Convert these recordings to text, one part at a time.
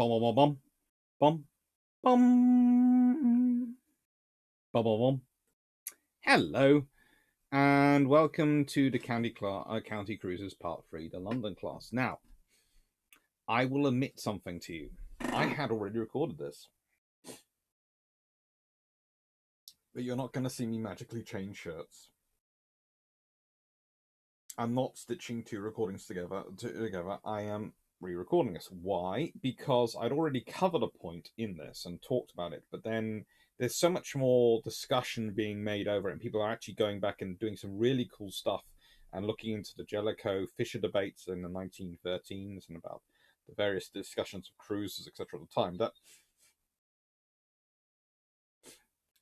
Bum bum bum bum bum bum bum bum. Hello, and welcome to the County Cruises Part 3, the London class. Now, I will admit something to you. I had already recorded this, but you're not going to see me magically change shirts. I'm not stitching two recordings together. I am re-recording this. Why? Because I'd already covered a point in this and talked about it, but then there's so much more discussion being made over it, and people are actually going back and doing some really cool stuff and looking into the Jellicoe Fisher debates in the 1913s and about the various discussions of cruises, etc. at the time, that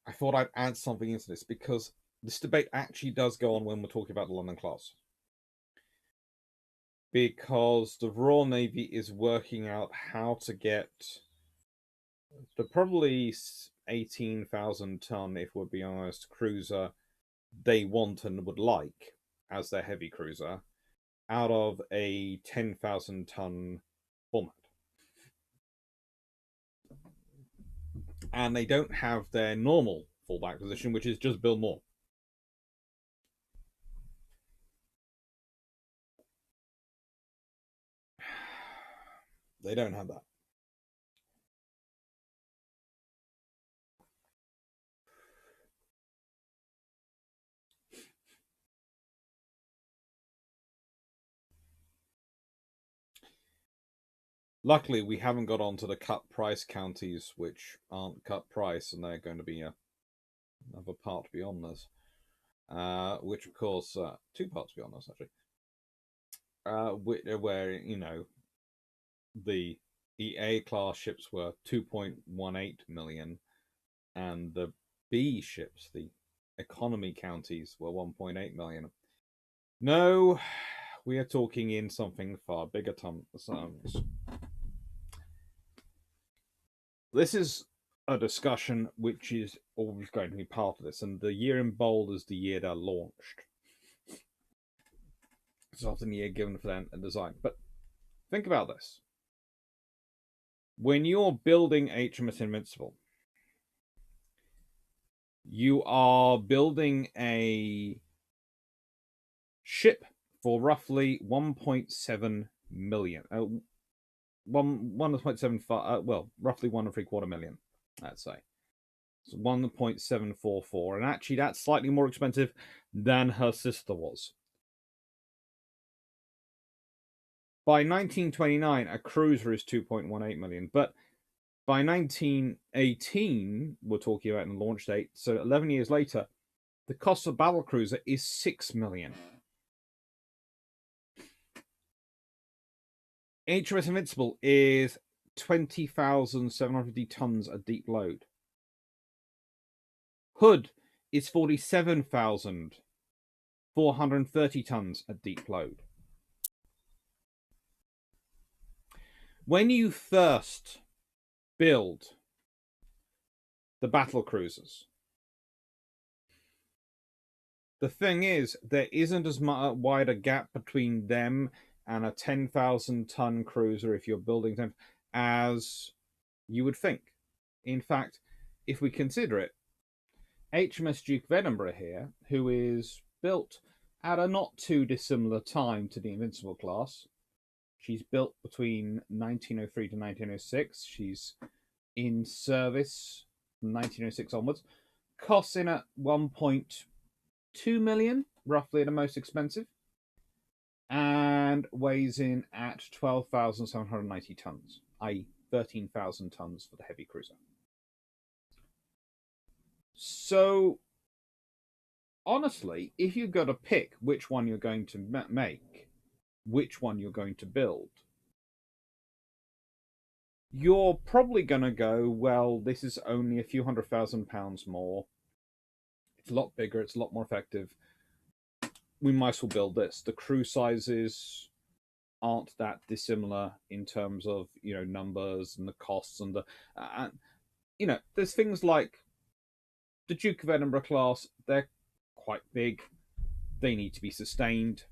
I thought I'd add something into this, because this debate actually does go on when we're talking about the London class. Because the Royal Navy is working out how to get the probably 18,000 ton, if we're being honest, cruiser they want and would like as their heavy cruiser out of a 10,000 ton format. And they don't have their normal fallback position, which is just build more. They don't have that. Luckily, we haven't got onto the cut price counties, which aren't cut price, and they're going to be another part beyond this. Which, of course, two parts beyond this, actually. Where, you know, the A class ships were 2.18 million, and the B ships, the economy counties, were 1.8 million. No, we are talking in something far bigger terms. This is a discussion which is always going to be part of this, and the year in bold is the year they're launched. It's often the year given for them and design. But think about this. When you're building HMS Invincible, you are building a ship for roughly 1.7 million. 1.75, well, roughly 1.75 million, let's say. It's 1.744, and actually that's slightly more expensive than her sister was. By 1929, a cruiser is 2.18 million, but by 1918, we're talking about in the launch date, so 11 years later, the cost of battle cruiser is 6 million. HMS Invincible is 20,750 tons at deep load. Hood is 47,430 tons at deep load. When you first build the battle cruisers, the thing is, there isn't as wide a gap between them and a 10,000 ton cruiser, if you're building them, as you would think. In fact, if we consider it, HMS Duke of Edinburgh here, who is built at a not too dissimilar time to the Invincible class. She's built between 1903 to 1906. She's in service from 1906 onwards. Costs in at 1.2 million, roughly the most expensive, and weighs in at 12,790 tons, i.e. 13,000 tons for the heavy cruiser. So, honestly, if you've got to pick which one you're going to make, which one you're going to build, you're probably going to go, well, this is only a few £100,000 more. It's a lot bigger. It's a lot more effective. We might as well build this. The crew sizes aren't that dissimilar in terms of, you know, numbers and the costs and the, you know, there's things like the Duke of Edinburgh class. They're quite big. They need to be sustained.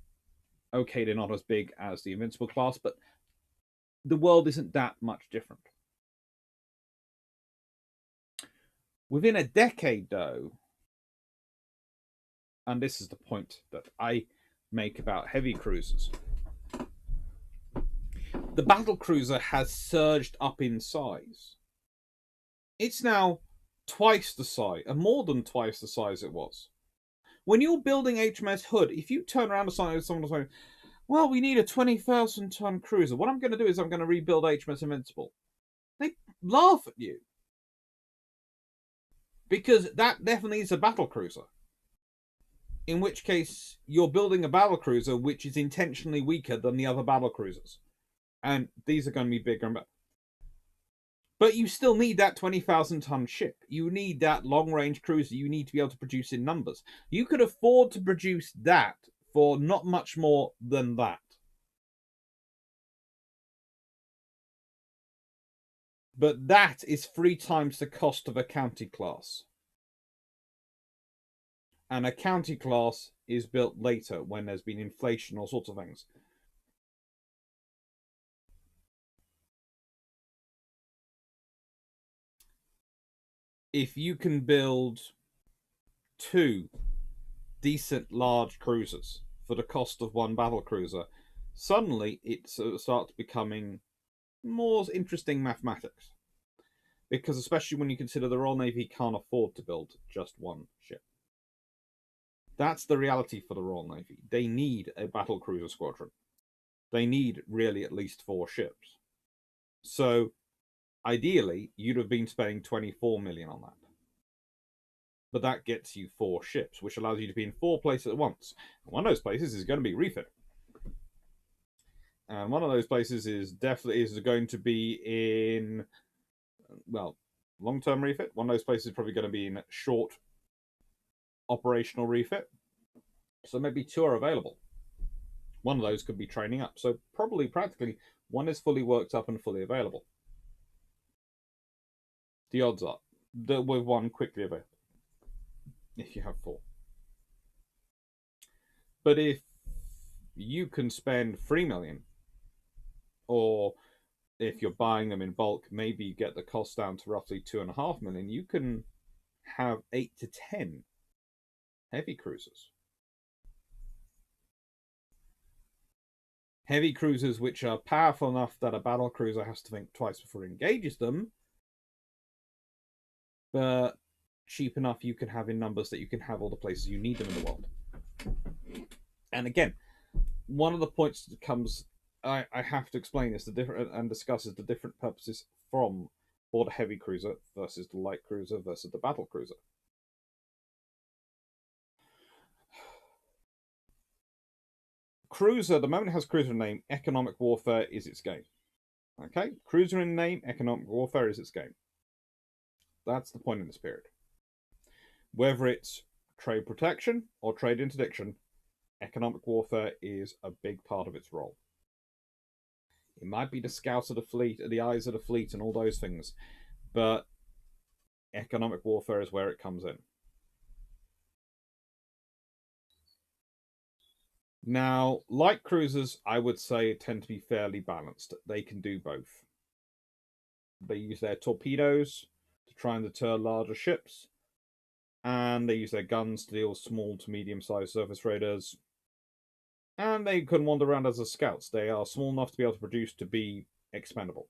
Okay, they're not as big as the Invincible class, but the world isn't that much different. Within a decade, though, and this is the point that I make about heavy cruisers, the battle cruiser has surged up in size. It's now twice the size, and more than twice the size it was. When you're building HMS Hood, if you turn around to someone saying, well, we need a 20,000 ton cruiser, what I'm going to do is I'm going to rebuild HMS Invincible. They laugh at you. Because that definitely is a battle cruiser. In which case, you're building a battle cruiser which is intentionally weaker than the other battle cruisers. And these are going to be bigger and better. But you still need that 20,000 ton ship. You need that long range cruiser. You need to be able to produce in numbers. You could afford to produce that for not much more than that. But that is 3 times the cost of a county class. And a county class is built later when there's been inflation, all sorts of things. If you can build 2 decent large cruisers for the cost of 1 battle cruiser, suddenly it starts becoming more interesting mathematics. Because especially when you consider the Royal Navy can't afford to build just 1 ship. That's the reality for the Royal Navy. They need a battle cruiser squadron. They need really at least 4 ships. So ideally, you'd have been spending 24 million on that. But that gets you 4 ships, which allows you to be in 4 places at once. And one of those places is going to be refit. And one of those places is definitely going to be in, well, long-term refit. One of those places is probably going to be in short operational refit. So maybe 2 are available. One of those could be training up. So probably practically 1 is fully worked up and fully available. The odds are that with 1 quickly available, if you have 4. But if you can spend 3 million, or if you're buying them in bulk, maybe you get the cost down to roughly 2.5 million, you can have 8 to 10 heavy cruisers. Heavy cruisers which are powerful enough that a battle cruiser has to think twice before it engages them, but cheap enough you can have in numbers that you can have all the places you need them in the world. And again, one of the points that comes, I have to explain this, the different and discusses the different purposes for the heavy cruiser versus the light cruiser versus the battle cruiser. Cruiser, the moment it has cruiser in name, economic warfare is its game. Okay, cruiser in name, economic warfare is its game. That's the point in this period. Whether it's trade protection or trade interdiction, economic warfare is a big part of its role. It might be the scouts of the fleet, the eyes of the fleet, and all those things, but economic warfare is where it comes in. Now, light cruisers, I would say, tend to be fairly balanced. They can do both. They use their torpedoes to try and deter larger ships, and they use their guns to deal with small to medium-sized surface raiders. And they can wander around as scouts. They are small enough to be able to produce to be expendable.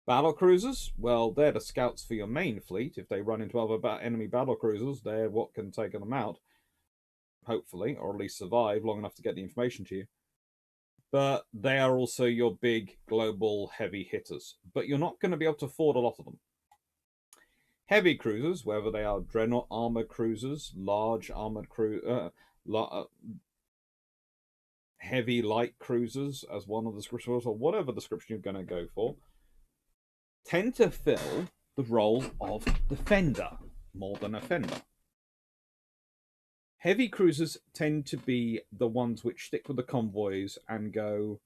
Battle cruisers, well, they're the scouts for your main fleet. If they run into other enemy battle cruisers, they're what can take them out, hopefully, or at least survive long enough to get the information to you. But they are also your big global heavy hitters. But you're not going to be able to afford a lot of them. Heavy cruisers, whether they are dreadnought armored cruisers, large armored heavy light cruisers as one of the descriptions, or whatever description you're going to go for, tend to fill the role of defender more than offender. Heavy cruisers tend to be the ones which stick with the convoys and go,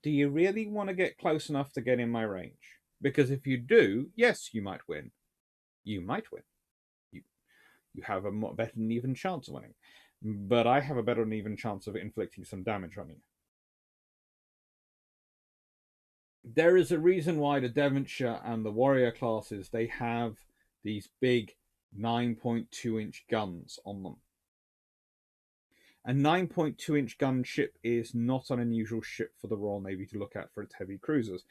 do you really want to get close enough to get in my range? Because if you do, yes, you might win. You might win. You have a better than even chance of winning. But I have a better than even chance of inflicting some damage on you. There is a reason why the Devonshire and the Warrior classes, they have these big 9.2-inch guns on them. A 9.2-inch gun ship is not an unusual ship for the Royal Navy to look at for its heavy cruisers.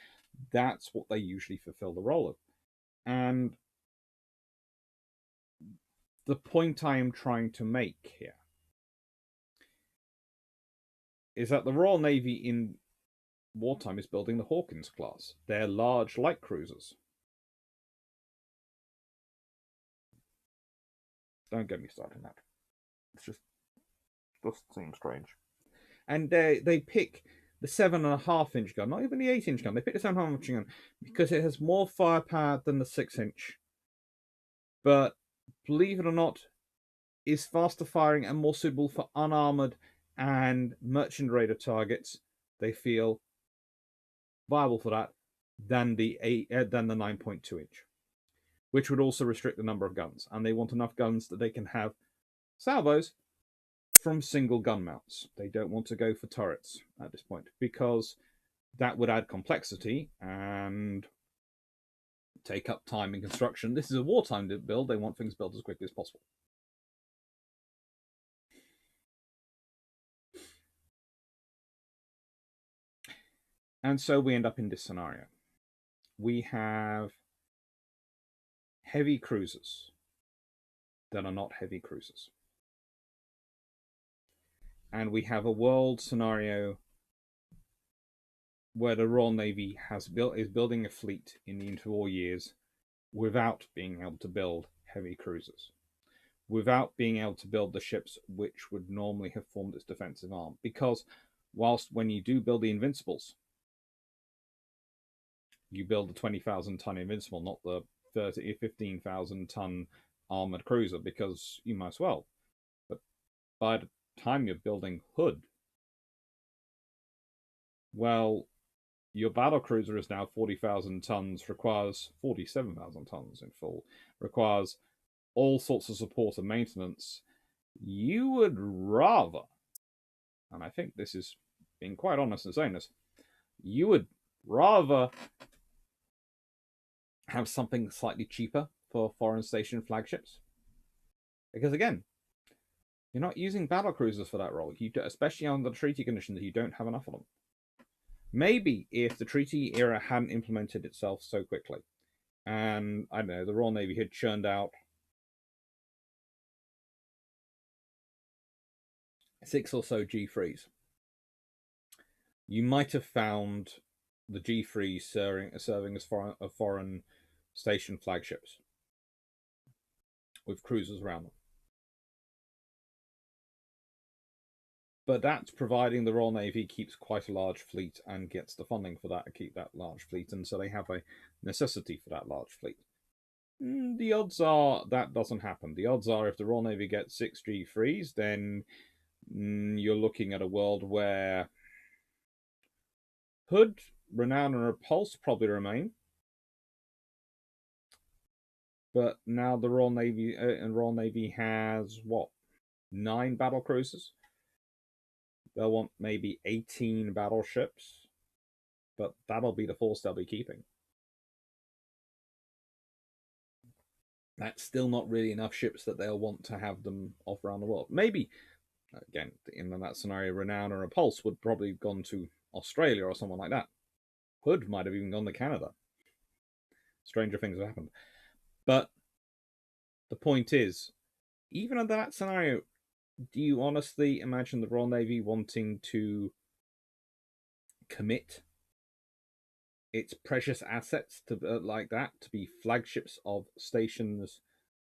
That's what they usually fulfill the role of. And the point I am trying to make here is that the Royal Navy in wartime is building the Hawkins class. They're large light cruisers. Don't get me started on that. It's just seems strange. And they pick the 7.5-inch gun, not even the 8-inch gun. They pick the 7.5-inch gun because it has more firepower than the 6-inch. But believe it or not, is faster firing and more suitable for unarmored and merchant raider targets. They feel viable for that than the 9.2-inch, which would also restrict the number of guns. And they want enough guns that they can have salvos from single gun mounts. They don't want to go for turrets at this point because that would add complexity and take up time in construction. This is a wartime build. They want things built as quickly as possible. And so we end up in this scenario. We have heavy cruisers that are not heavy cruisers. And we have a world scenario where the Royal Navy is building a fleet in the interwar years without being able to build heavy cruisers, without being able to build the ships which would normally have formed its defensive arm. Because whilst when you do build the Invincibles, you build the 20,000-ton Invincible, not the 15,000-ton armored cruiser, because you might as well. But by the time you're building Hood, well, your battle cruiser is now 40,000 tons, requires 47,000 tons in full, requires all sorts of support and maintenance. You would rather, and I think this is being quite honest in saying this, you would rather have something slightly cheaper for foreign station flagships. Because again, you're not using battle cruisers for that role, especially under the treaty conditions, you don't have enough of them. Maybe if the treaty era hadn't implemented itself so quickly, and I don't know, the Royal Navy had churned out 6 or so G3s, you might have found the G3s serving as foreign station flagships with cruisers around them. But that's providing the Royal Navy keeps quite a large fleet and gets the funding for that to keep that large fleet, and so they have a necessity for that large fleet. The odds are that doesn't happen. The odds are if the Royal Navy gets 6 G3s, then you're looking at a world where Hood, Renown, and Repulse probably remain. But now the Royal Navy has what, 9 battle cruisers? They'll want maybe 18 battleships, but that'll be the force they'll be keeping. That's still not really enough ships that they'll want to have them off around the world. Maybe, again, in that scenario, Renown and Repulse would probably have gone to Australia or someone like that. Hood might have even gone to Canada. Stranger things have happened. But the point is, even under that scenario, do you honestly imagine the Royal Navy wanting to commit its precious assets to like that to be flagships of stations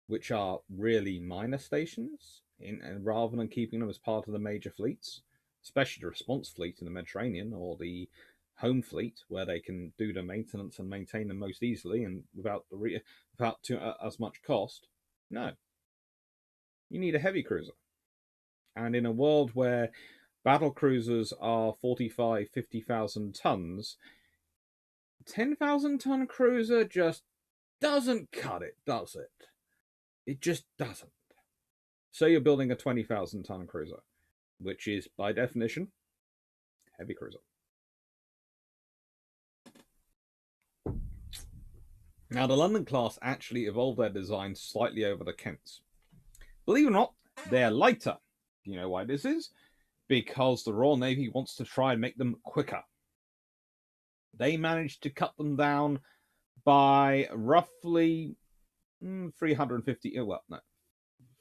which are really minor stations, and rather than keeping them as part of the major fleets, especially the response fleet in the Mediterranean or the home fleet, where they can do the maintenance and maintain them most easily and without as much cost? No, you need a heavy cruiser. And in a world where battle cruisers are 45, 50,000 tons, 10,000-ton cruiser just doesn't cut it, does it? It just doesn't. So you're building a 20,000-ton cruiser, which is, by definition, heavy cruiser. Now, the London class actually evolved their design slightly over the Kents. Believe it or not, they're lighter. Do you know why this is? Because the Royal Navy wants to try and make them quicker. They managed to cut them down by roughly 350, well, no,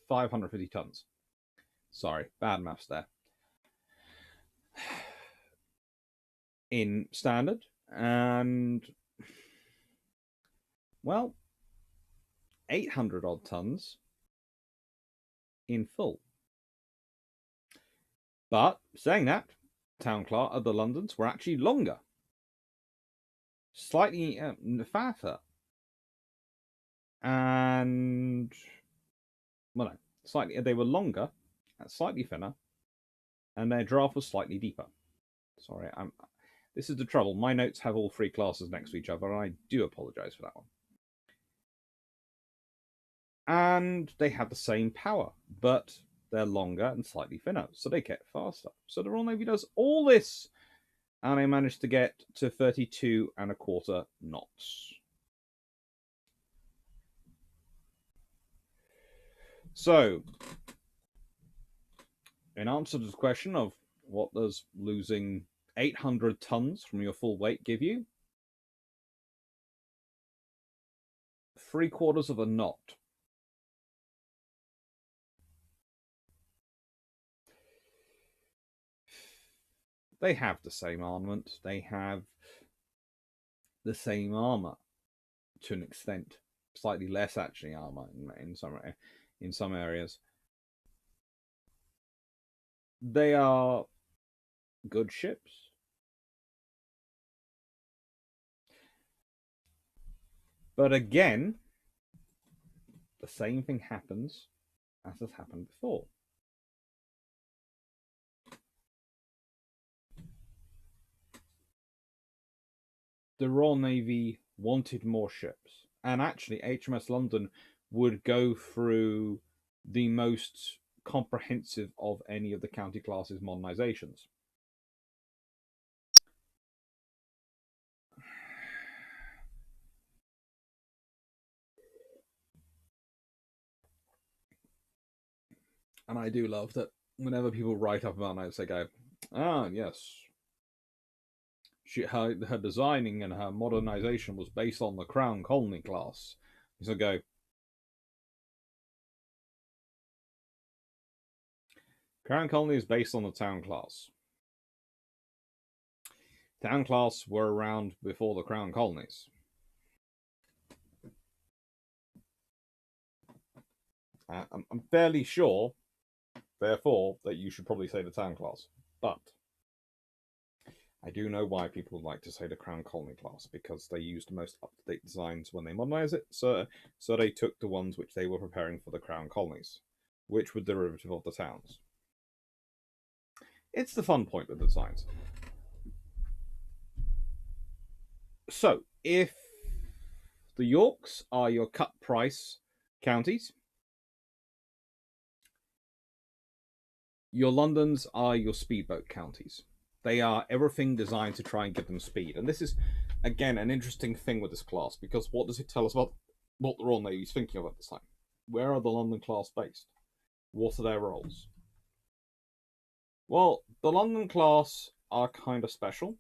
550 tons. Sorry, bad maths there. In standard, and, well, 800 odd tons in full. But saying that, Town Clarke of the Londons were actually longer, slightly fatter, and, well, no, slightly, they were longer, slightly thinner, and their draft was slightly deeper. Sorry, this is the trouble. My notes have all three classes next to each other, and I do apologize for that one. And they have the same power, but they're longer and slightly thinner, so they get faster. So the Royal Navy does all this, and they managed to get to 32.25 knots. So, in answer to the question of what does losing 800 tons from your full weight give you? 3/4 of a knot. They have the same armament. They have the same armor to an extent. Slightly less, actually, armor in some areas. They are good ships. But again, the same thing happens as has happened before. The Royal Navy wanted more ships, and actually HMS London would go through the most comprehensive of any of the county classes modernizations. And I do love that whenever people write up about it, they go, "Ah, yes, her designing and her modernization was based on the Crown Colony class." So go, Crown Colony is based on the Town class. Town class were around before the Crown Colonies. I'm fairly sure, therefore, that you should probably say the Town class. But I do know why people like to say the Crown Colony class, because they used the most up-to-date designs when they modernized it, so they took the ones which they were preparing for the Crown Colonies, which were derivative of the towns. It's the fun point with the designs. So, if the Yorks are your cut price counties, your Londons are your speedboat counties. They are everything designed to try and give them speed. And this is, again, an interesting thing with this class, because what does it tell us about what the Royal Navy is thinking of at this time? Where are the London class based? What are their roles? Well, the London class are kind of special,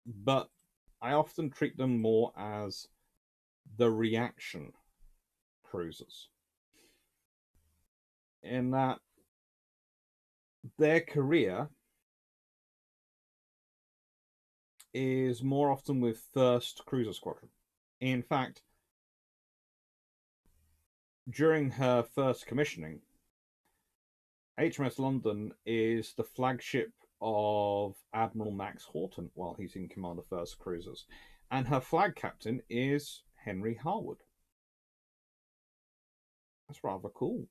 but I often treat them more as the reaction cruisers, in that their career is more often with 1st Cruiser Squadron. In fact, during her first commissioning, HMS London is the flagship of Admiral Max Horton while he's in command of 1st Cruisers, and her flag captain is Henry Harwood. That's rather cool.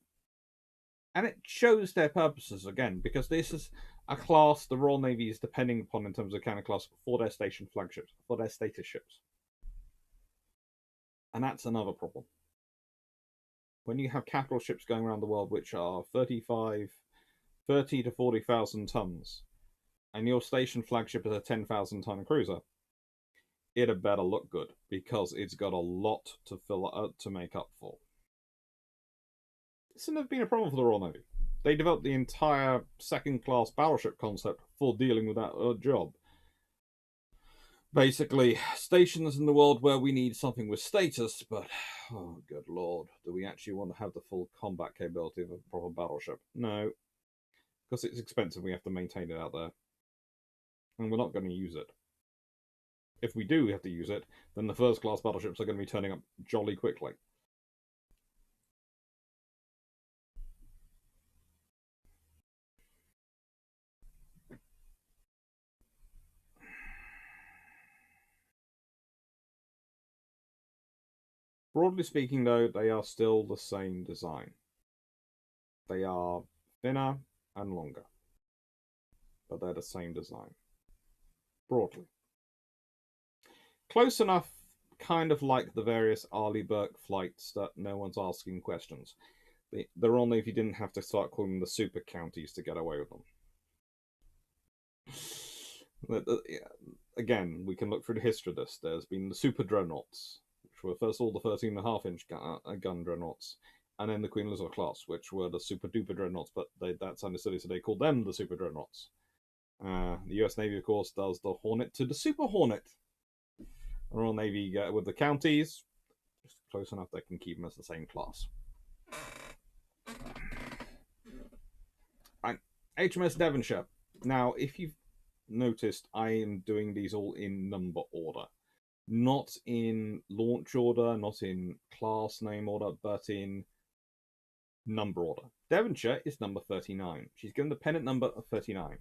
And it shows their purposes again, because this is a class the Royal Navy is depending upon in terms of cannon class for their station flagships, for their status ships. And that's another problem. When you have capital ships going around the world which are 30 to 40,000 tons, and your station flagship is a 10,000 ton cruiser, it had better look good because it's got a lot to to make up for. This has been a problem for the Royal Navy. They developed the entire second-class battleship concept for dealing with that job. Basically, stations in the world where we need something with status, but oh, good lord, do we actually want to have the full combat capability of a proper battleship? No, because it's expensive. We have to maintain it out there, and we're not going to use it. If we do have to use it, then the first-class battleships are going to be turning up jolly quickly. Broadly speaking, though, they are still the same design. They are thinner and longer, but they're the same design. Broadly. Close enough, kind of like the various Arleigh Burke flights that no one's asking questions. The Royal Navy didn't have to start calling them the super counties to get away with them. Again, we can look through the history of this. There's been the super dreadnoughts, which were first of all the 13.5-inch gun dreadnoughts, and then the Queen Elizabeth class, which were the super duper dreadnoughts, but that sounded silly, so they called them the super dreadnoughts. The US Navy, of course, does the Hornet to the Super Hornet. The Royal Navy with the counties, just close enough they can keep them as the same class. And HMS Devonshire. Now, if you've noticed, I am doing these all in number order. Not in launch order, not in class name order, but in number order. Devonshire is number 39. She's given the pennant number of 39.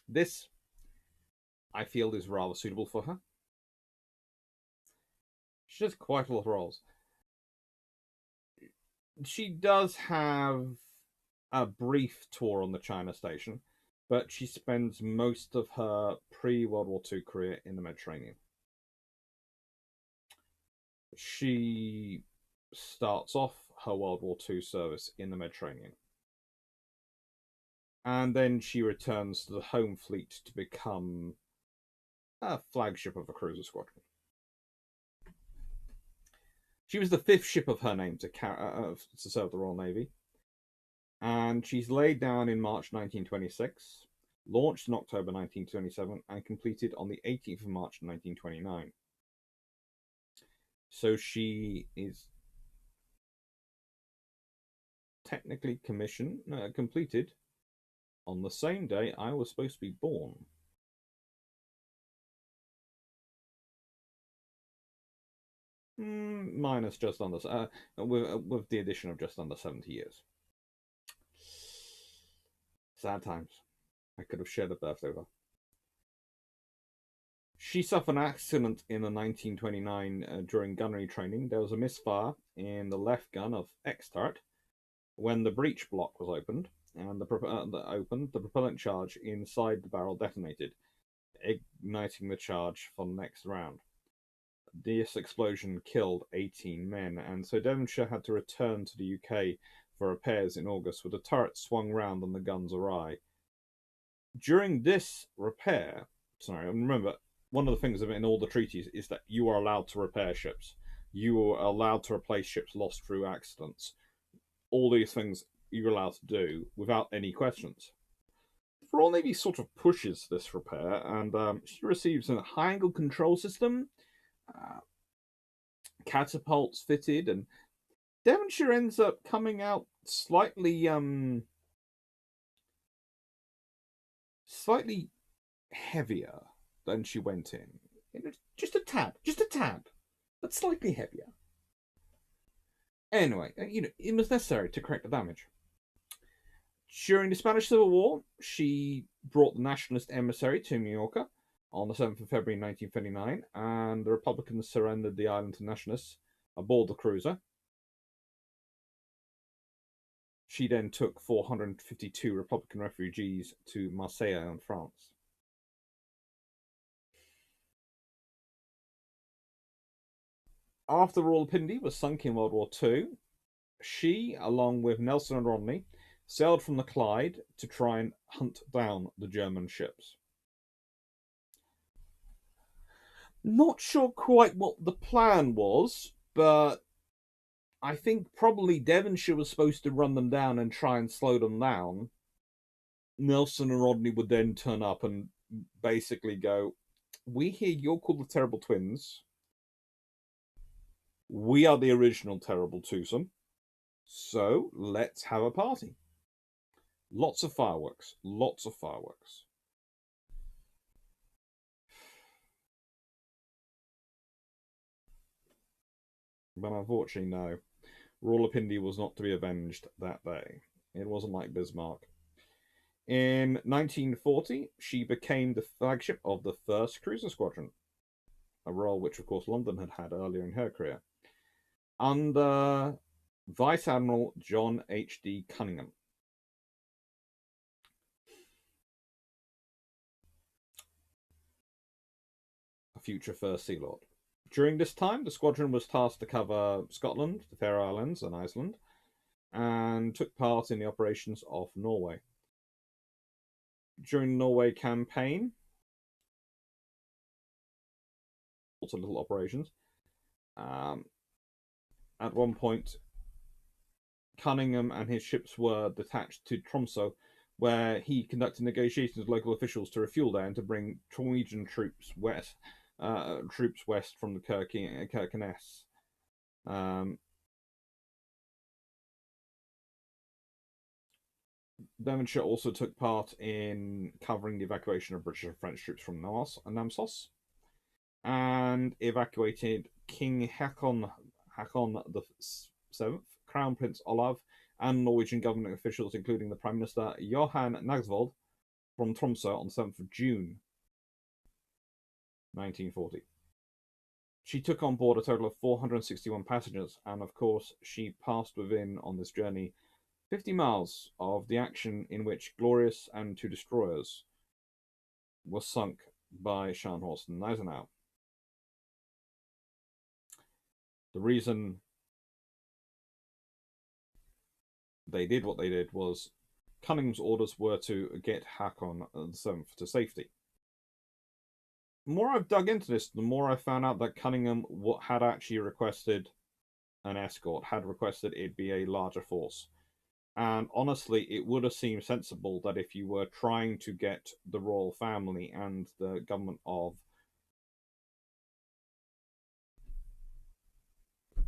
This, I feel, is rather suitable for her. She does quite a lot of roles. She does have a brief tour on the China station, but she spends most of her pre-World War II career in the Mediterranean. She starts off her World War II service in the Mediterranean. And then she returns to the home fleet to become a flagship of a cruiser squadron. She was the 5th ship of her name to serve the Royal Navy. And she's laid down in March 1926, launched in October 1927, and completed on the 18th of March 1929. So she is technically completed on the same day I was supposed to be born. Minus just under, with the addition of just under 70 years. Sad times. I could have shared a birthday with her. She suffered an accident in the 1929 during gunnery training. There was a misfire in the left gun of X turret when the breech block was opened, and the propellant charge inside the barrel detonated, igniting the charge for the next round. This explosion killed 18 men, and so Devonshire had to return to the UK for repairs in August, with the turret swung round and the guns awry. During this repair, remember, one of the things in all the treaties is that you are allowed to repair ships. You are allowed to replace ships lost through accidents. All these things you're allowed to do without any questions. The Royal Navy sort of pushes this repair, and she receives a high-angle control system, catapults fitted, and Devonshire ends up coming out slightly heavier than she went in. Just a tad, but slightly heavier. Anyway, it was necessary to correct the damage. During the Spanish Civil War, she brought the nationalist emissary to Mallorca on the 7th of February 1939, and the Republicans surrendered the island to nationalists aboard the cruiser. She then took 452 Republican refugees to Marseille in France. After Rawalpindi was sunk in World War II, she, along with Nelson and Rodney, sailed from the Clyde to try and hunt down the German ships. Not sure quite what the plan was, but I think probably Devonshire was supposed to run them down and try and slow them down. Nelson and Rodney would then turn up and basically go, "We hear you're called the Terrible Twins. We are the original Terrible Twosome. So let's have a party." Lots of fireworks. Lots of fireworks. But unfortunately, no. Rawalpindi was not to be avenged that day. It wasn't like Bismarck. In 1940, she became the flagship of the 1st Cruiser Squadron, a role which, of course, London had had earlier in her career, under Vice Admiral John H.D. Cunningham. A future First Sea Lord. During this time, the squadron was tasked to cover Scotland, the Faroe Islands, and Iceland, and took part in the operations off Norway. During the Norway campaign, lots of little operations. At one point, Cunningham and his ships were detached to Tromsø, where he conducted negotiations with local officials to refuel there and to bring Norwegian troops west from the Kirkenes. Devonshire also took part in covering the evacuation of British and French troops from Namsos, and evacuated King Hakon the Seventh, Crown Prince Olav, and Norwegian government officials, including the Prime Minister Johan Naval, from Tromsø on the 7th of June 1940. She took on board a total of 461 passengers, and of course, she passed within on this journey 50 miles of the action in which Glorious and 2 destroyers were sunk by Scharnhorst and Gneisenau. The reason they did what they did was Cunningham's orders were to get Hakon the 7th to safety. The more I've dug into this, the more I found out that Cunningham had actually requested an escort, had requested it be a larger force. And honestly, it would have seemed sensible that if you were trying to get the royal family and the government of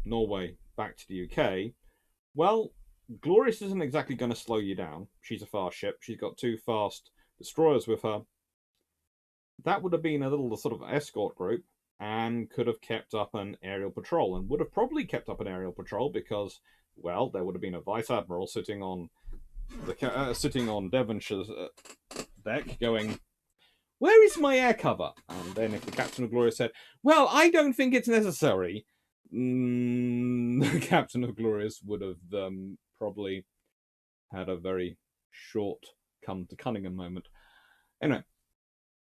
Norway back to the UK, well, Glorious isn't exactly going to slow you down. She's a fast ship. She's got 2 fast destroyers with her. That would have been a little sort of escort group and could have kept up an aerial patrol, and would have probably kept up an aerial patrol because, well, there would have been a vice admiral sitting on Devonshire's deck, going, "Where is my air cover?" And then if the captain of Glorious said, "Well, I don't think it's necessary," the captain of Glorious would have probably had a very short come to Cunningham moment. Anyway,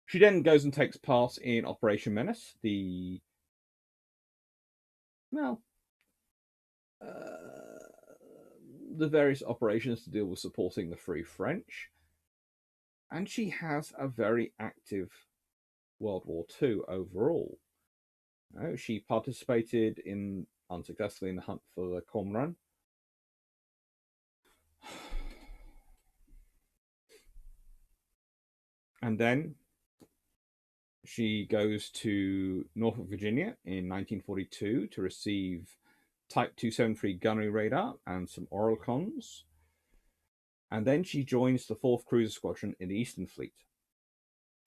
she then goes and takes part in Operation Menace, the various operations to deal with supporting the Free French, and she has a very active World War II overall. She participated unsuccessfully in the hunt for the Cormoran. And then she goes to Norfolk, Virginia in 1942 to receive Type 273 gunnery radar and some Oricons. And then she joins the 4th Cruiser Squadron in the Eastern Fleet,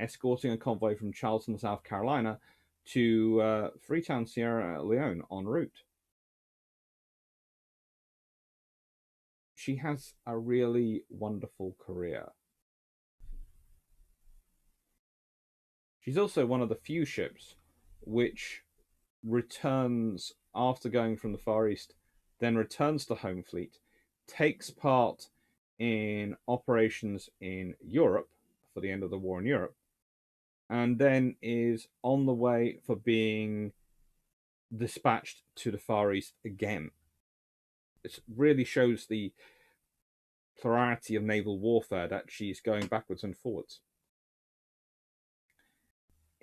escorting a convoy from Charleston, South Carolina to Freetown, Sierra Leone en route. She has a really wonderful career. She's also one of the few ships which returns after going from the Far East, then returns to home fleet, takes part in operations in Europe for the end of the war in Europe, and then is on the way for being dispatched to the Far East again. It really shows the plurality of naval warfare that she's going backwards and forwards.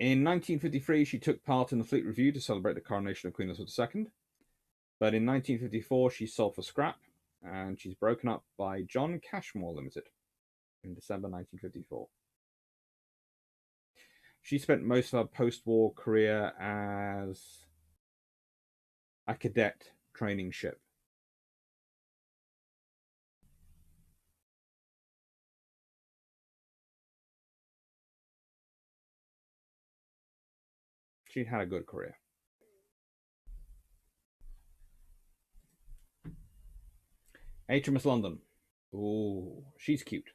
In 1953, she took part in the Fleet Review to celebrate the coronation of Queen Elizabeth II. But in 1954, she sold for scrap, and she's broken up by John Cashmore Limited in December 1954. She spent most of her post-war career as a cadet training ship. She had a good career. HMS London. Ooh, she's cute.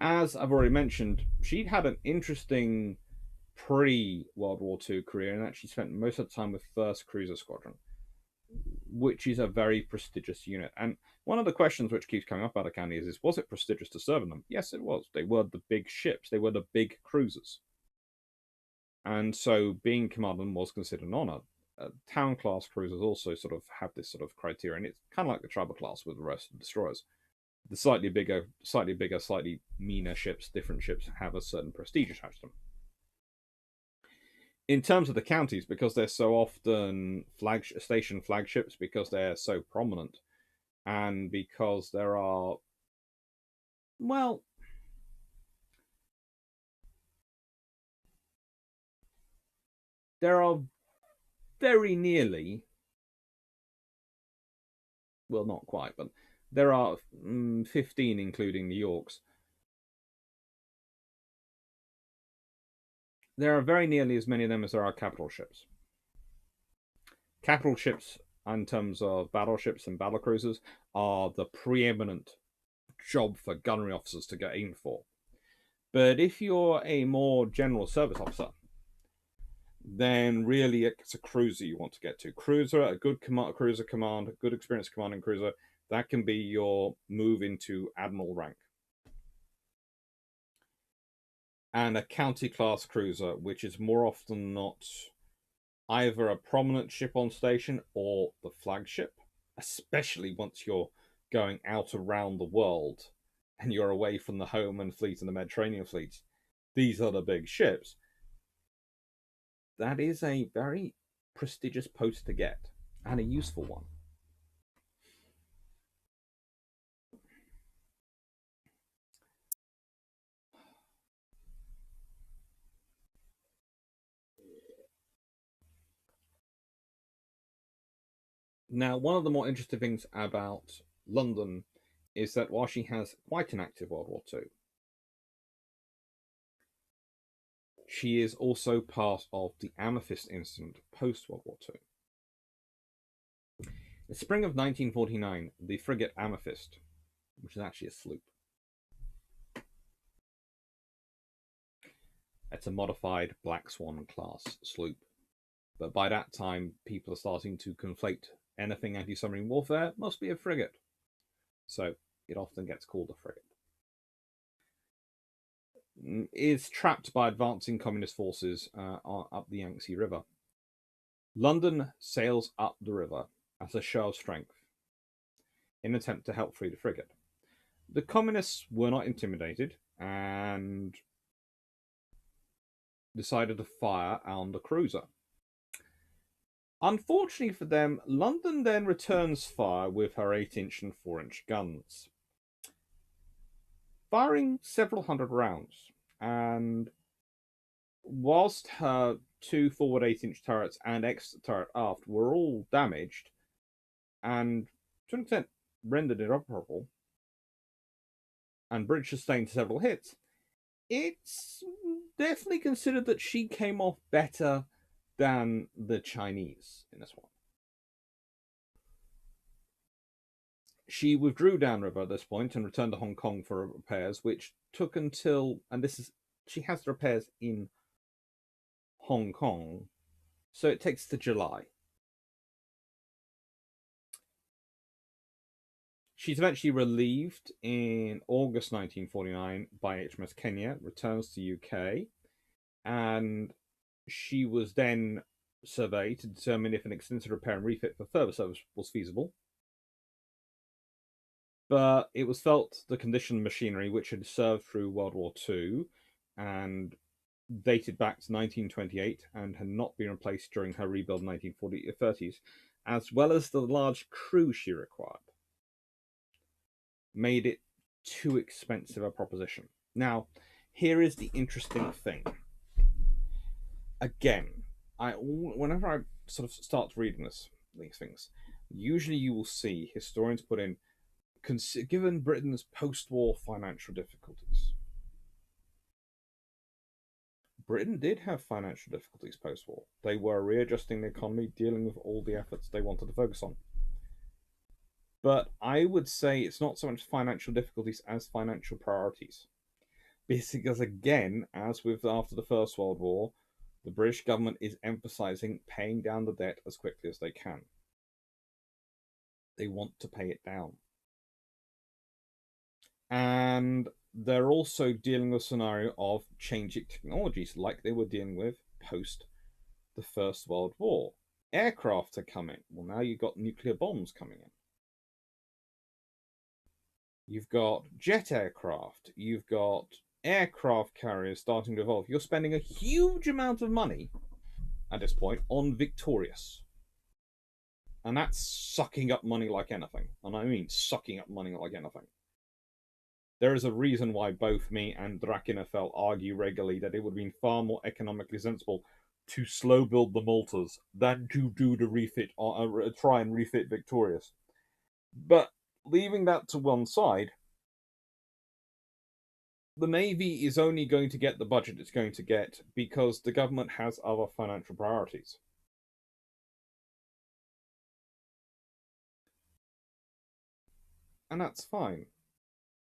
As I've already mentioned, she'd had an interesting pre-World War II career in that she spent most of the time with 1st Cruiser Squadron, which is a very prestigious unit. And one of the questions which keeps coming up out of Candy is was it prestigious to serve in them? Yes, it was. They were the big ships. They were the big cruisers. And so being commandant was considered an honor. Town class cruisers also sort of have this sort of criteria, and it's kind of like the Travel class with the rest of the destroyers. The slightly bigger, slightly meaner ships, different ships, have a certain prestige attached to them. In terms of the counties, because they're so often station flagships, because they're so prominent, and because there are, well, there are very nearly, well, not quite, but there are 15, including the Yorks. There are very nearly as many of them as there are capital ships. Capital ships, in terms of battleships and battlecruisers, are the preeminent job for gunnery officers to get aimed for. But if you're a more general service officer, then really it's a cruiser you want to get to. Cruiser, a good cruiser command, a good experienced commanding cruiser, that can be your move into admiral rank. And a county class cruiser, which is more often than not either a prominent ship on station or the flagship, especially once you're going out around the world and you're away from the home and fleet and the Mediterranean fleets. These are the big ships. That is a very prestigious post to get, and a useful one. Now, one of the more interesting things about London is that while she has quite an active World War II, she is also part of the Amethyst incident post World War II. In the spring of 1949, the frigate Amethyst, which is actually a sloop, it's a modified Black Swan class sloop, but by that time, people are starting to conflate anything anti-submarine warfare must be a frigate. So it often gets called a frigate. Is trapped by advancing communist forces up the Yangtze River. London sails up the river as a show of strength in an attempt to help free the frigate. The communists were not intimidated and decided to fire on the cruiser. Unfortunately for them, London then returns fire with her 8-inch and 4-inch guns, firing several hundred rounds. And whilst her 2 forward 8-inch turrets and extra turret aft were all damaged and to an extent rendered inoperable, and British sustained several hits, it's definitely considered that she came off better than the Chinese in this one. She withdrew downriver at this point and returned to Hong Kong for repairs, which took until, and this is, she has the repairs in Hong Kong, so it takes to July. She's eventually relieved in August 1949 by HMS Kenya, returns to UK, and she was then surveyed to determine if an extensive repair and refit for further service was feasible. But it was felt the condition of machinery, which had served through World War II and dated back to 1928 and had not been replaced during her rebuild in the 1930s, as well as the large crew she required, made it too expensive a proposition. Now, here is the interesting thing. Again, whenever I sort of start reading these things, usually you will see historians put in, given Britain's post-war financial difficulties. Britain did have financial difficulties post-war. They were readjusting the economy, dealing with all the efforts they wanted to focus on. But I would say it's not so much financial difficulties as financial priorities. Because again, as with after the First World War, the British government is emphasizing paying down the debt as quickly as they can. They want to pay it down. And they're also dealing with a scenario of changing technologies like they were dealing with post the First World War. Aircraft are coming. Well, now you've got nuclear bombs coming in. You've got jet aircraft. You've got aircraft carriers starting to evolve. You're spending a huge amount of money at this point on Victorious. And that's sucking up money like anything. And I mean sucking up money like anything. There is a reason why both me and Drakenfell argue regularly that it would have been far more economically sensible to slow build the Maltas than to do the refit, or try and refit Victorious. But leaving that to one side, the Navy is only going to get the budget it's going to get because the government has other financial priorities. And that's fine.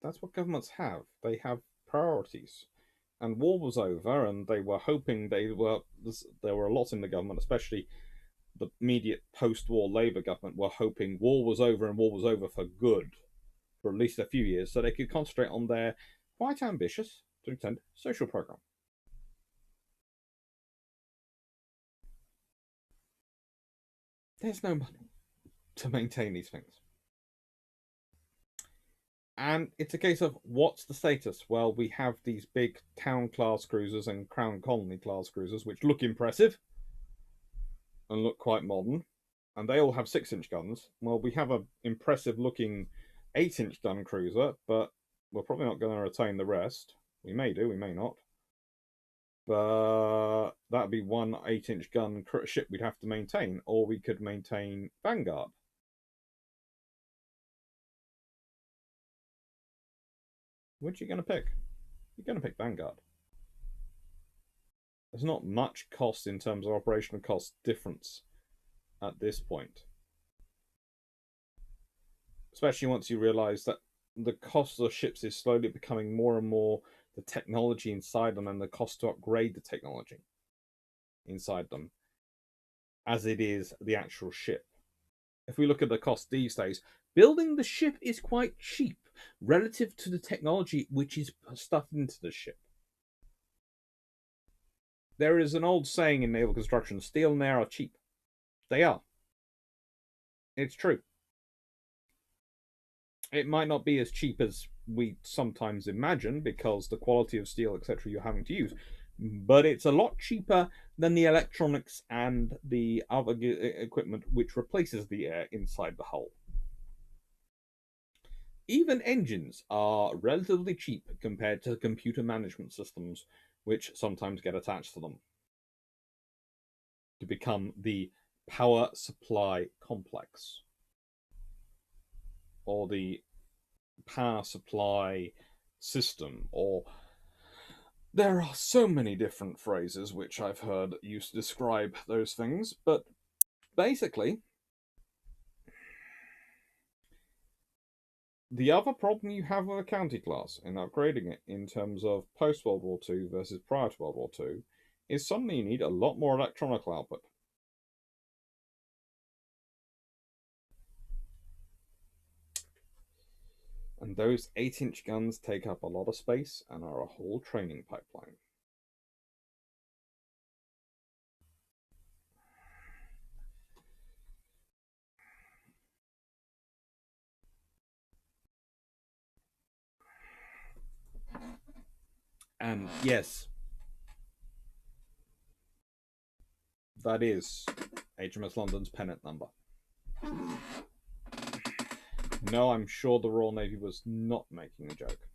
That's what governments have. They have priorities. And war was over, and they were hoping there were a lot in the government, especially the immediate post-war Labour government, were hoping war was over and war was over for good for at least a few years, so they could concentrate on their quite ambitious, to an extent, social programme. There's no money to maintain these things. And it's a case of what's the status? Well, we have these big town class cruisers and Crown Colony class cruisers, which look impressive and look quite modern, and they all have 6-inch guns. Well, we have an impressive looking 8-inch gun cruiser, but we're probably not going to retain the rest. We may do, we may not. But that'd be one 8-inch gun ship we'd have to maintain, or we could maintain Vanguard. Which are you going to pick? You're going to pick Vanguard. There's not much cost in terms of operational cost difference at this point. Especially once you realise that the cost of ships is slowly becoming more and more the technology inside them and the cost to upgrade the technology inside them as it is the actual ship. If we look at the cost these days, building the ship is quite cheap relative to the technology which is stuffed into the ship. There is an old saying in naval construction, steel and air are cheap. They are. It's true. It might not be as cheap as we sometimes imagine because the quality of steel, etc., you're having to use, but it's a lot cheaper than the electronics and the other equipment which replaces the air inside the hull. Even engines are relatively cheap compared to computer management systems, which sometimes get attached to them to become the power supply complex or the power supply system, or there are so many different phrases which I've heard used to describe those things, but basically, the other problem you have with a county class in upgrading it in terms of post World War II versus prior to World War II is suddenly you need a lot more electronic output. And those 8-inch guns take up a lot of space and are a whole training pipeline. And yes, that is HMS London's pennant number. No, I'm sure the Royal Navy was not making a joke.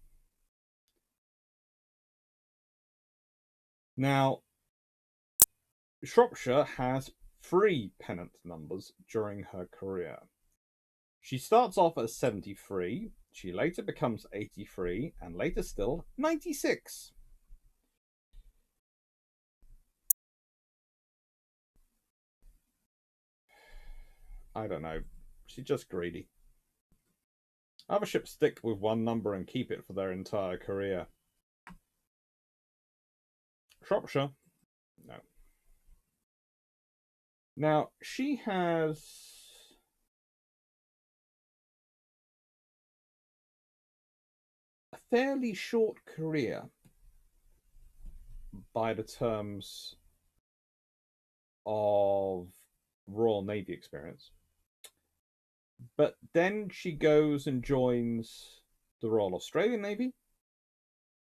Now, Shropshire has 3 pennant numbers during her career. She starts off as 73, she later becomes 83, and later still 96. I don't know. She's just greedy. Other ships stick with one number and keep it for their entire career. Shropshire, no. Now, she has a fairly short career by the terms of Royal Navy experience. But then she goes and joins the Royal Australian Navy,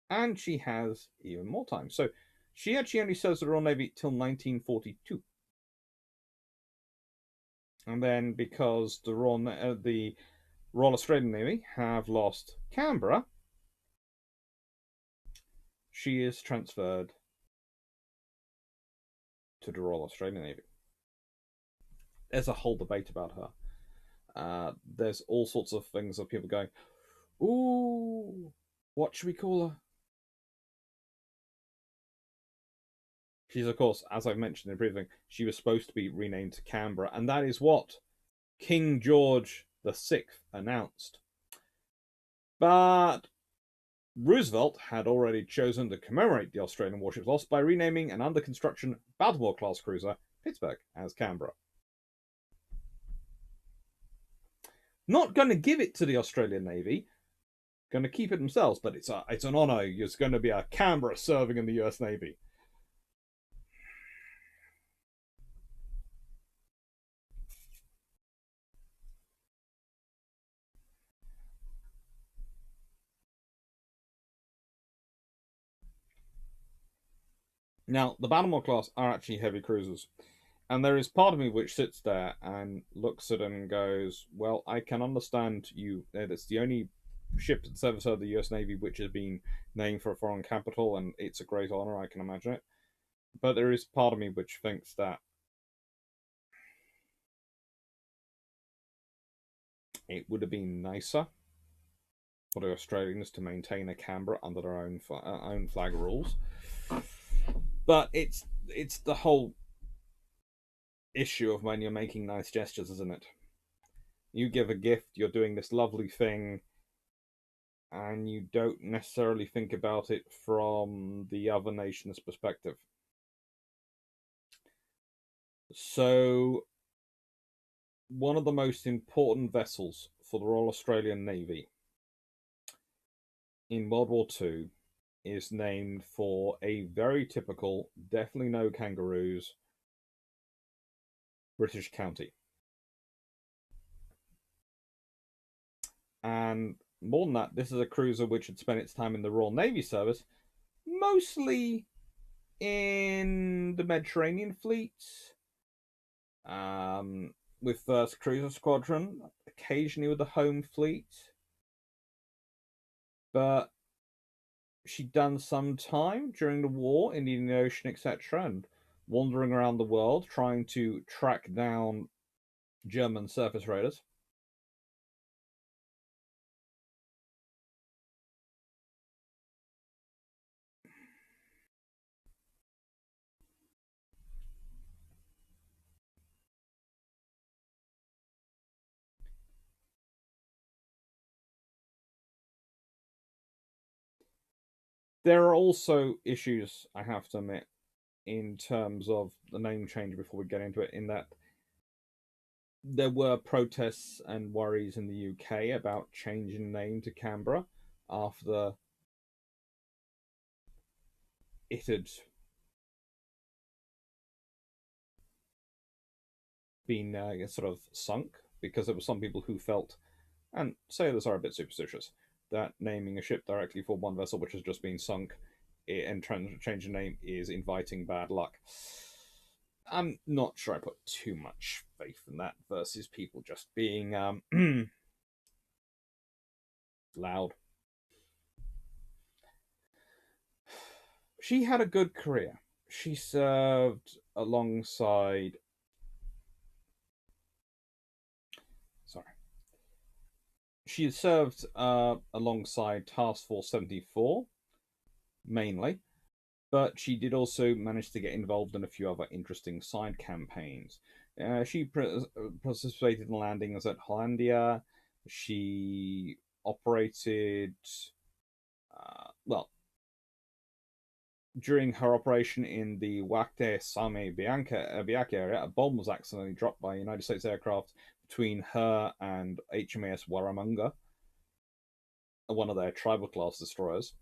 and she has even more time. So she actually only serves the Royal Navy till 1942. And then because the Royal Australian Navy have lost Canberra, she is transferred to the Royal Australian Navy. There's a whole debate about her. There's all sorts of things of people going, ooh, what should we call her? She's, of course, as I've mentioned in the briefing, she was supposed to be renamed to Canberra, and that is what King George VI announced. But Roosevelt had already chosen to commemorate the Australian warship's loss by renaming an under-construction Baltimore-class cruiser, Pittsburgh, as Canberra. Not going to give it to the Australian Navy, going to keep it themselves, but it's an honour. It's going to be a Canberra serving in the US Navy. Now, the Baltimore class are actually heavy cruisers. And there is part of me which sits there and looks at them and goes, well, I can understand you. It's the only ship that's ever served the US Navy which has been named for a foreign capital, and it's a great honour, I can imagine it. But there is part of me which thinks that it would have been nicer for the Australians to maintain a Canberra under their own flag rules. But it's the whole issue of when you're making nice gestures, isn't it? You give a gift, you're doing this lovely thing, and you don't necessarily think about it from the other nation's perspective. So, one of the most important vessels for the Royal Australian Navy in World War II is named for a very typical, definitely no kangaroos, British county. And more than that, this is a cruiser which had spent its time in the Royal Navy service, mostly in the Mediterranean fleet, with 1st Cruiser Squadron, occasionally with the Home Fleet. But she'd done some time during the war in the Indian Ocean, etc., and wandering around the world trying to track down German surface raiders. There are also issues, I have to admit, in terms of the name change before we get into it, in that there were protests and worries in the UK about changing the name to Canberra after it had been sort of sunk, because there were some people who felt, and sailors are a bit superstitious, that naming a ship directly for one vessel which has just been sunk and changing the name is inviting bad luck. I'm not sure I put too much faith in that versus people just being loud. She had a good career. She served alongside. Sorry. She served alongside Task Force 74, mainly, but she did also manage to get involved in a few other interesting side campaigns. She participated in landings at Hollandia. She operated, well, during her operation in the Wakte Same Biak area, a bomb was accidentally dropped by a United States aircraft between her and HMAS Warramunga, one of their tribal class destroyers.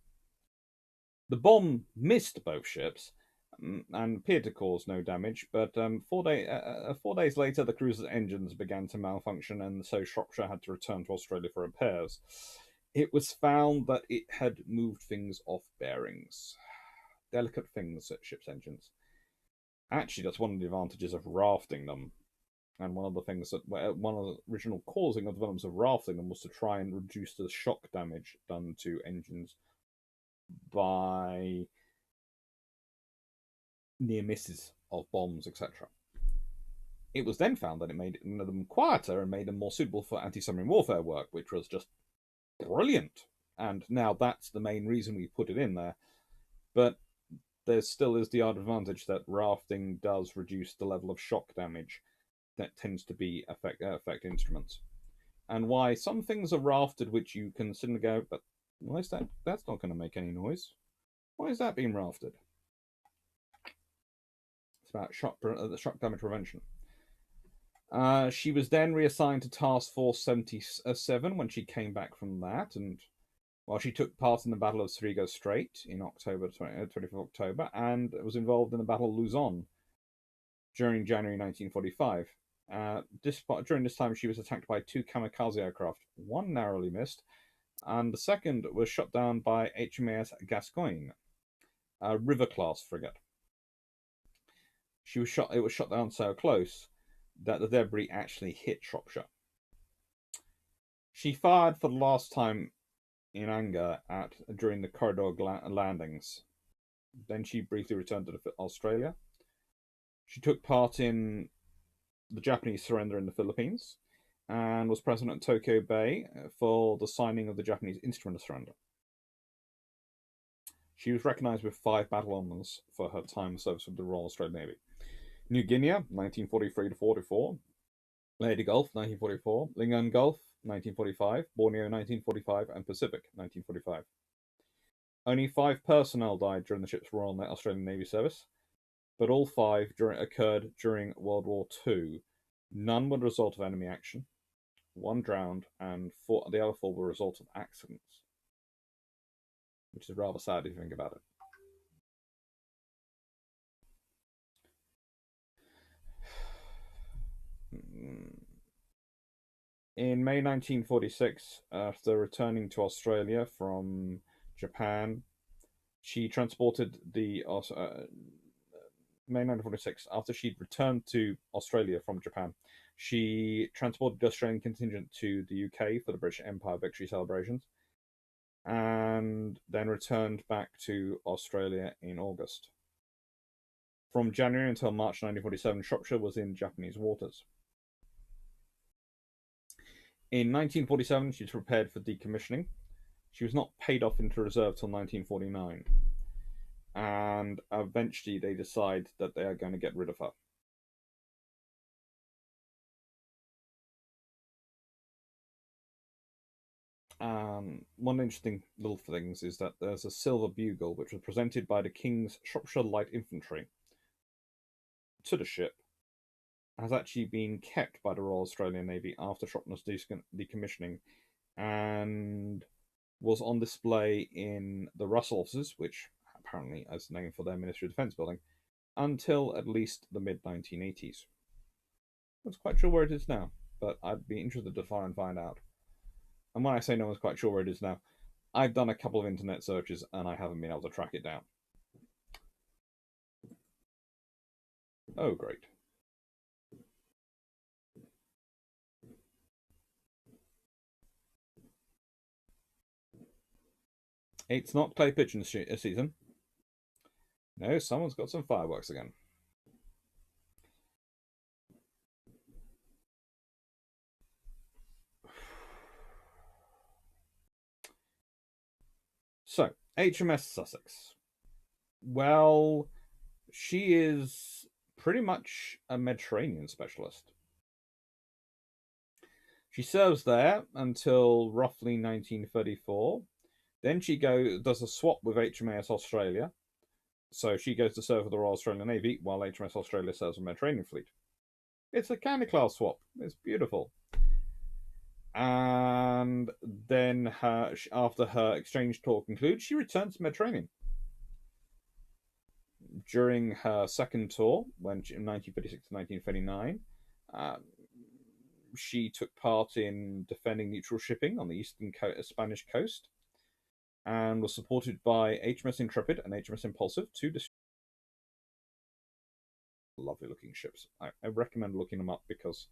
The bomb missed both ships and appeared to cause no damage, but 4 days later, the cruiser's engines began to malfunction, and so Shropshire had to return to Australia for repairs. It was found that it had moved things off bearings. Delicate things at ships' engines. Actually, that's one of the advantages of rafting them. And one of the things that one of the original causing of developments of rafting them was to try and reduce the shock damage done to engines by near misses of bombs, etc. It was then found that it made them quieter and made them more suitable for anti-submarine warfare work, which was just brilliant. And now that's the main reason we put it in there. But there still is the odd advantage that rafting does reduce the level of shock damage that tends to be affect instruments. And why some things are rafted which you can sit and go, but why is that? That's not going to make any noise. Why is that being rafted? It's about shock damage prevention. She was then reassigned to Task Force 77 when she came back from that, and while she took part in the Battle of Srigo Strait in October 25th October, and was involved in the Battle of Luzon during January 1945. During this time, she was attacked by 2 kamikaze aircraft. One narrowly missed, and the second was shot down by HMAS Gascoigne, a River-class frigate. It was shot down so close that the debris actually hit Shropshire. She fired for the last time in anger during the corridor landings. Then she briefly returned to Australia. She took part in the Japanese surrender in the Philippines and was present at Tokyo Bay for the signing of the Japanese instrument of surrender. She was recognised with 5 battle honours for her time of service with the Royal Australian Navy. New Guinea, 1943 to 44. Leyte Gulf, 1944. Lingayen Gulf, 1945. Borneo, 1945. And Pacific, 1945. Only 5 personnel died during the ship's Royal Australian Navy service, but all 5 occurred during World War II. None were the result of enemy action. 1 drowned, and the other 4 were a result of accidents, which is rather sad if you think about it. In May 1946, after returning to Australia from Japan, she transported May 1946, after she'd returned to Australia from Japan, she transported the Australian contingent to the UK for the British Empire victory celebrations, and then returned back to Australia in August. From January until March 1947, Shropshire was in Japanese waters. In 1947, she was prepared for decommissioning. She was not paid off into reserve till 1949. And eventually they decide that they are going to get rid of her. One interesting little things is that there's a silver bugle which was presented by the King's Shropshire Light Infantry to the ship, has actually been kept by the Royal Australian Navy after Shropshire's decommissioning, and was on display in the Russell offices, which apparently is named for their Ministry of Defence building, until at least the mid-1980s. I'm not quite sure where it is now, but I'd be interested to find out. And when I say no one's quite sure where it is now, I've done a couple of internet searches and I haven't been able to track it down. Oh, great. It's not clay pigeon season. No, someone's got some fireworks again. So, HMS Sussex. Well, she is pretty much a Mediterranean specialist. She serves there until roughly 1934. Then she does a swap with HMAS Australia. So she goes to serve with the Royal Australian Navy while HMS Australia serves the Mediterranean Fleet. It's a candy class swap. It's beautiful. And then after her exchange tour concludes, she returns to Mediterranean. During her second tour, when in 1936 to 1939, she took part in defending neutral shipping on the eastern Spanish coast, and was supported by HMS Intrepid and HMS Impulsive, two lovely looking ships. I recommend looking them up because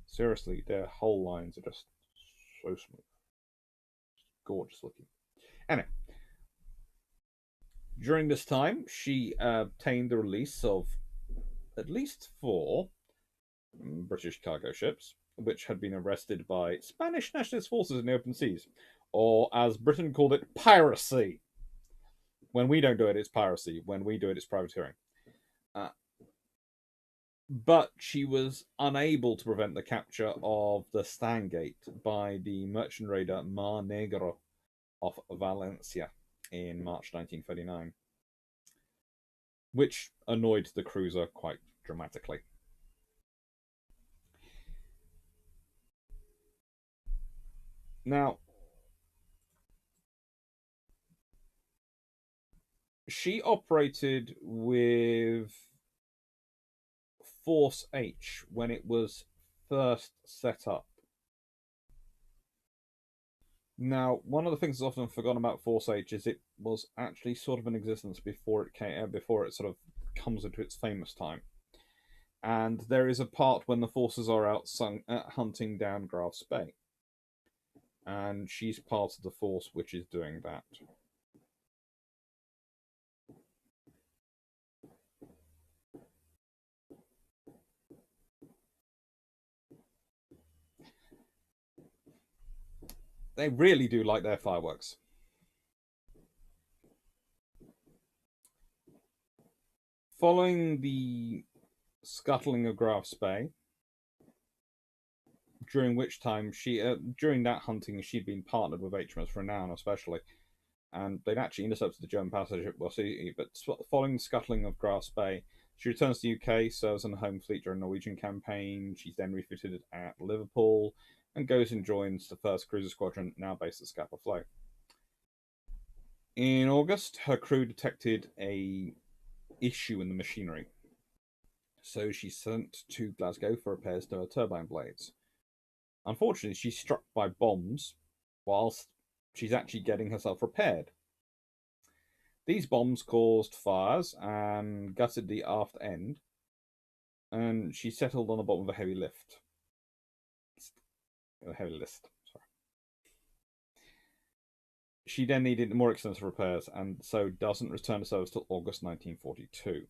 seriously, their whole lines are just so smooth, gorgeous looking. Anyway, during this time, she obtained the release of at least 4 British cargo ships, which had been arrested by Spanish nationalist forces in the open seas, or as Britain called it, piracy. When we don't do it, it's piracy. When we do it, it's privateering. Uh, but she was unable to prevent the capture of the Stangate by the merchant raider Mar Negro off Valencia in March 1939, which annoyed the cruiser quite dramatically. Now, she operated with Force H when it was first set up. Now, one of the things that's often forgotten about Force H is it was actually sort of in existence before it sort of comes into its famous time. And there is a part when the forces are out hunting down Graf's Bay, and she's part of the force which is doing that. They really do like their fireworks. Following the scuttling of Graf's Bay, during which time during that hunting she'd been partnered with HMS Renown especially, and they'd actually intercepted the German passenger ship Wassiti. But following the scuttling of Graf's Bay, she returns to the UK, serves in the Home Fleet during the Norwegian campaign. She's then refitted at Liverpool and goes and joins the 1st Cruiser Squadron, now based at Scapa Flow. In August, her crew detected a issue in the machinery, so she's sent to Glasgow for repairs to her turbine blades. Unfortunately, she's struck by bombs whilst she's actually getting herself repaired. These bombs caused fires and gutted the aft end, and she settled on the bottom of a heavy lift. A heavy list, sorry. She then needed more extensive repairs, and so doesn't return to service till August 1942.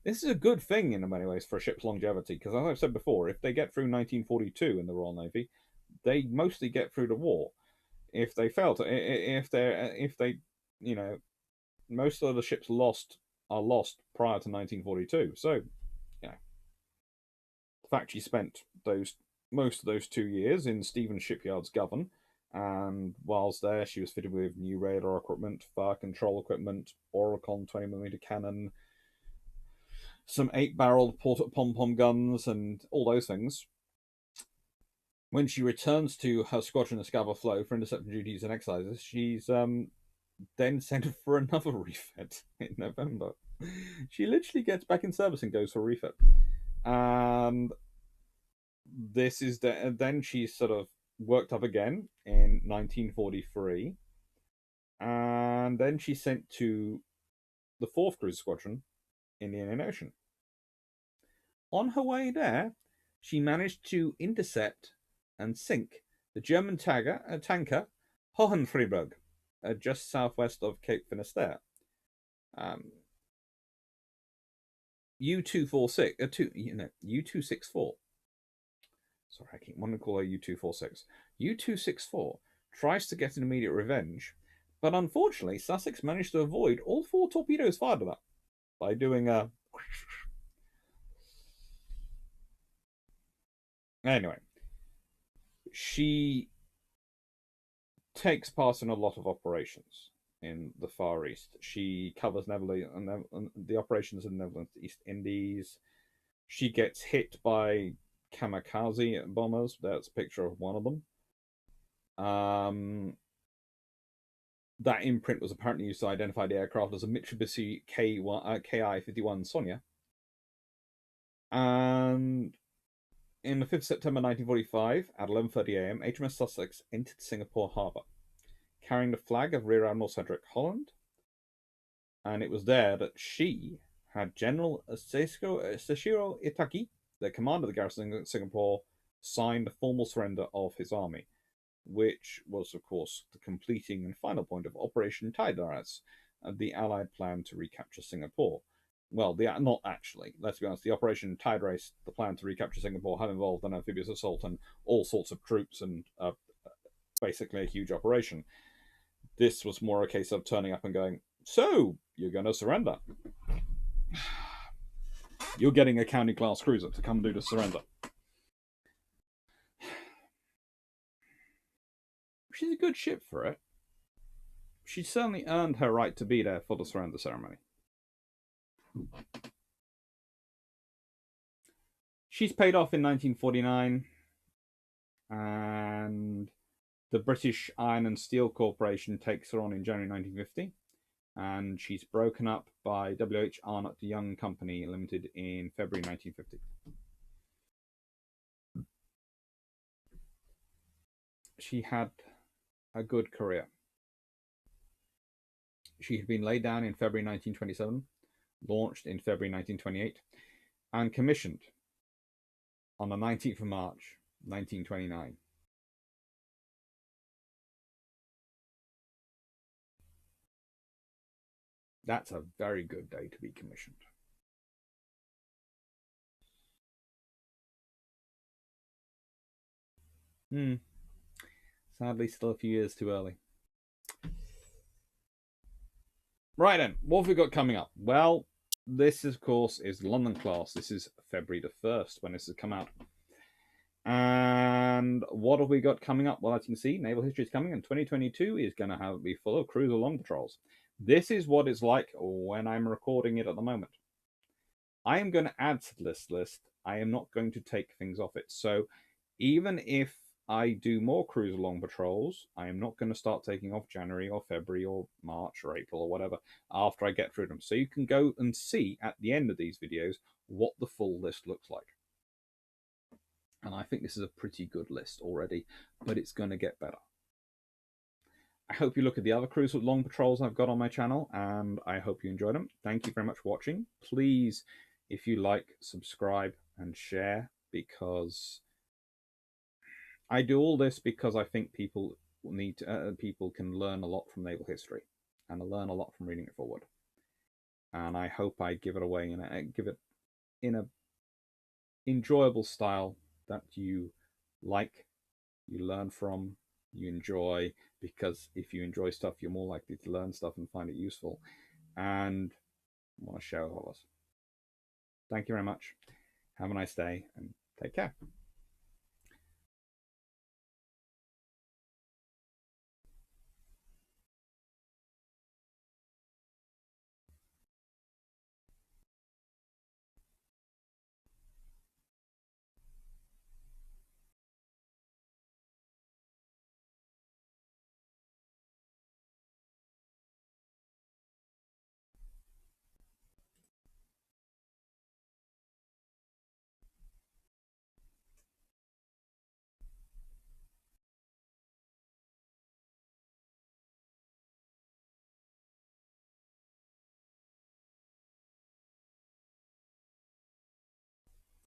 This is a good thing in many ways for a ship's longevity, because as I've said before, if they get through 1942 in the Royal Navy, they mostly get through the war. If they fail to, if they, you know, most of the ships are lost prior to 1942. So, yeah, the fact she spent most of those 2 years in Stevens Shipyard's Govan, and whilst there, she was fitted with new radar equipment, fire control equipment, Oricon 20mm cannon, some 8-barreled pom-pom guns, and all those things. When she returns to her squadron at Scapa Flow for interception duties and exercises, she's then sent for another refit in November. She literally gets back in service and goes for a refit. And this is then she's sort of worked up again in 1943. And then she's sent to the 4th Cruiser Squadron in the Indian Ocean. On her way there, she managed to intercept and sink the German tanker Hohenfreiburg, just southwest of Cape Finisterre. U-246, U-264. Sorry, I keep wanting to call her U-246. U-264 tries to get an immediate revenge, but unfortunately, Sussex managed to avoid all 4 torpedoes fired at her by doing a... Anyway, she takes part in a lot of operations in the Far East. She covers the operations in the Netherlands, East Indies. She gets hit by kamikaze bombers. That's a picture of one of them. That imprint was apparently used to identify the aircraft as a Mitsubishi Ki-51 Sonia. And in the 5th of September 1945, at 11:30 a.m., HMS Sussex entered Singapore harbour, carrying the flag of Rear Admiral Cedric Holland. And it was there that she had General Seshiro Itaki, the commander of the garrison of Singapore, sign the formal surrender of his army, which was, of course, the completing and final point of Operation Tiderace, the Allied plan to recapture Singapore. Well, not actually. Let's be honest. The Operation Tiderace, the plan to recapture Singapore, had involved an amphibious assault and all sorts of troops and basically a huge operation. This was more a case of turning up and going, so, you're going to surrender. You're getting a county-class cruiser to come do the surrender. She's a good ship for it. She certainly earned her right to be there for the surrender ceremony. She's paid off in 1949, and the British Iron and Steel Corporation takes her on in January 1950, and she's broken up by W.H. Arnott Young Company Limited in February 1950. She had a good career. She had been laid down in February 1927, launched in February 1928, and commissioned on the 19th of March 1929. That's a very good day to be commissioned. Sadly, still a few years too early. Right then, what have we got coming up? Well, this, of course, is London class. This is February the 1st when this has come out. And what have we got coming up? Well, as you can see, Naval History is coming, and 2022 is going to be full of cruiser long patrols. This is what it's like when I'm recording it at the moment. I am going to add to this list. I am not going to take things off it. So even if I do more cruiser long patrols, I am not going to start taking off January or February or March or April or whatever after I get through them. So you can go and see at the end of these videos what the full list looks like. And I think this is a pretty good list already, but it's going to get better. I hope you look at the other cruiser long patrols I've got on my channel, and I hope you enjoyed them. Thank you very much for watching. Please, if you like, subscribe and share, because I do all this because I think people can learn a lot from naval history and learn a lot from reading it forward. And I hope I give it away and give it in a enjoyable style that you like, you learn from, you enjoy, because if you enjoy stuff, you're more likely to learn stuff and find it useful and want to share with all of us. Thank you very much. Have a nice day and take care.